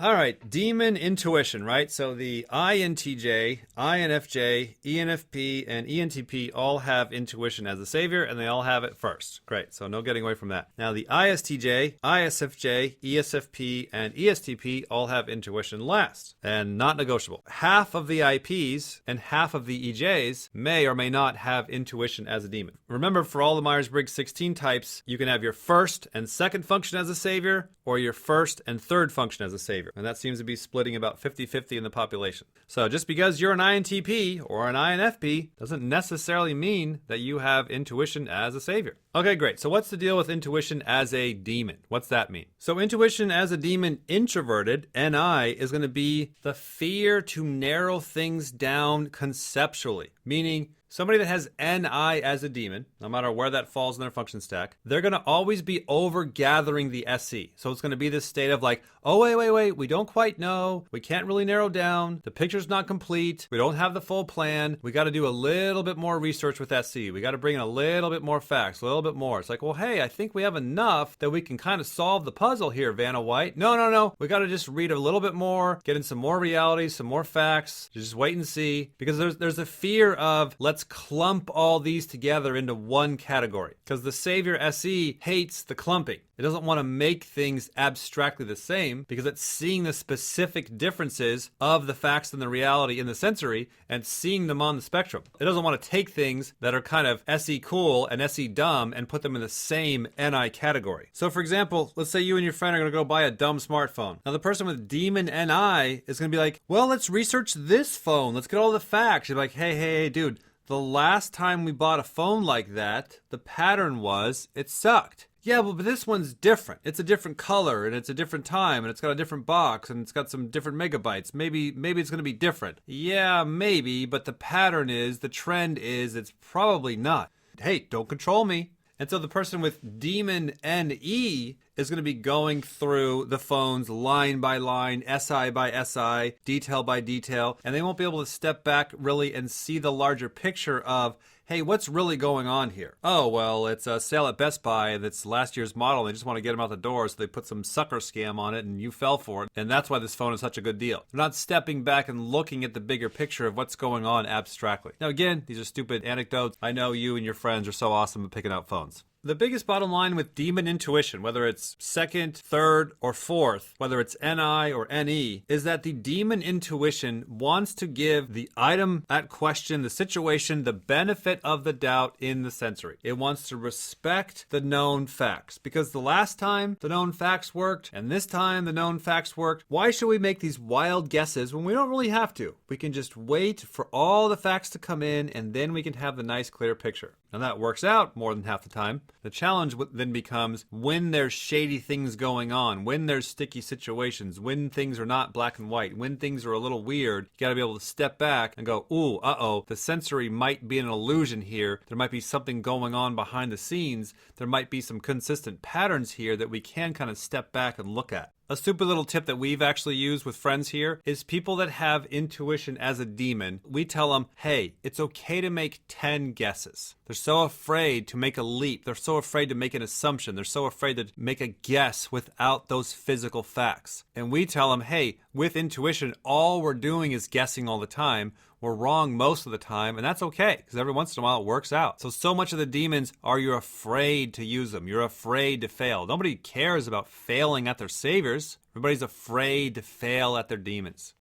All right, demon intuition, right? So the INTJ, INFJ, ENFP, and ENTP all have intuition as a savior, and they all have it first. Great, so no getting away from that. Now the ISTJ, ISFJ, ESFP, and ESTP all have intuition last, and not negotiable. Half of the IPs and half of the EJs may or may not have intuition as a demon. Remember, for all the Myers-Briggs 16 types, you can have your first and second function as a savior, or your first and third function as a savior. And that seems to be splitting about 50-50 in the population. So just because you're an INTP or an INFP doesn't necessarily mean that you have intuition as a savior. Okay, great. So what's the deal with intuition as a demon? What's that mean? So intuition as a demon introverted, NI, is going to be the fear to narrow things down conceptually. Meaning, somebody that has NI as a demon, no matter where that falls in their function stack, they're going to always be over-gathering the SE. So it's going to be this state of like, oh, wait, we don't quite know. We can't really narrow down. The picture's not complete. We don't have the full plan. We got to do a little bit more research with SE. We got to bring in a little bit more facts, a little bit more. It's like, well, hey, I think we have enough that we can kind of solve the puzzle here, Vanna White. No. We got to just read a little bit more, get in some more reality, some more facts. Just wait and see. Because there's a fear of, let's clump all these together into one category. Because the savior SE hates the clumping. It doesn't want to make things abstractly the same because it's seeing the specific differences of the facts and the reality in the sensory and seeing them on the spectrum. It doesn't want to take things that are kind of SE cool and SE dumb and put them in the same NI category. So for example, let's say you and your friend are going to go buy a dumb smartphone. Now the person with demon NI is going to be like, well, let's research this phone. Let's get all the facts. You're like, hey, dude, the last time we bought a phone like that, the pattern was it sucked. Yeah, but this one's different. It's a different color, and it's a different time, and it's got a different box, and it's got some different megabytes. Maybe it's going to be different. Yeah, maybe, but the pattern is, the trend is, it's probably not. Hey, don't control me. And so the person with demon NE is going to be going through the phones line by line, SI by SI, detail by detail, and they won't be able to step back really and see the larger picture of, hey, what's really going on here? Oh, well, it's a sale at Best Buy, and it's last year's model, and they just want to get them out the door, so they put some sucker scam on it, and you fell for it, and that's why this phone is such a good deal. They're not stepping back and looking at the bigger picture of what's going on abstractly. Now, again, these are stupid anecdotes. I know you and your friends are so awesome at picking out phones. The biggest bottom line with demon intuition, whether it's second, third, or fourth, whether it's NI or NE, is that the demon intuition wants to give the item at question, the situation, the benefit of the doubt in the sensory. It wants to respect the known facts. Because the last time the known facts worked, and this time the known facts worked, why should we make these wild guesses when we don't really have to? We can just wait for all the facts to come in, and then we can have the nice, clear picture. Now that works out more than half the time. The challenge then becomes when there's shady things going on, when there's sticky situations, when things are not black and white, when things are a little weird, you gotta be able to step back and go, ooh, uh-oh, the sensory might be an illusion here. There might be something going on behind the scenes. There might be some consistent patterns here that we can kind of step back and look at. A super little tip that we've actually used with friends here is people that have intuition as a demon. We tell them, hey, it's okay to make 10 guesses. They're so afraid to make a leap. They're so afraid to make an assumption. They're so afraid to make a guess without those physical facts. And we tell them, hey, with intuition, all we're doing is guessing all the time. We're wrong most of the time, and that's okay, because every once in a while it works out. So much of the demons are you're afraid to use them. You're afraid to fail. Nobody cares about failing at their saviors. Everybody's afraid to fail at their demons.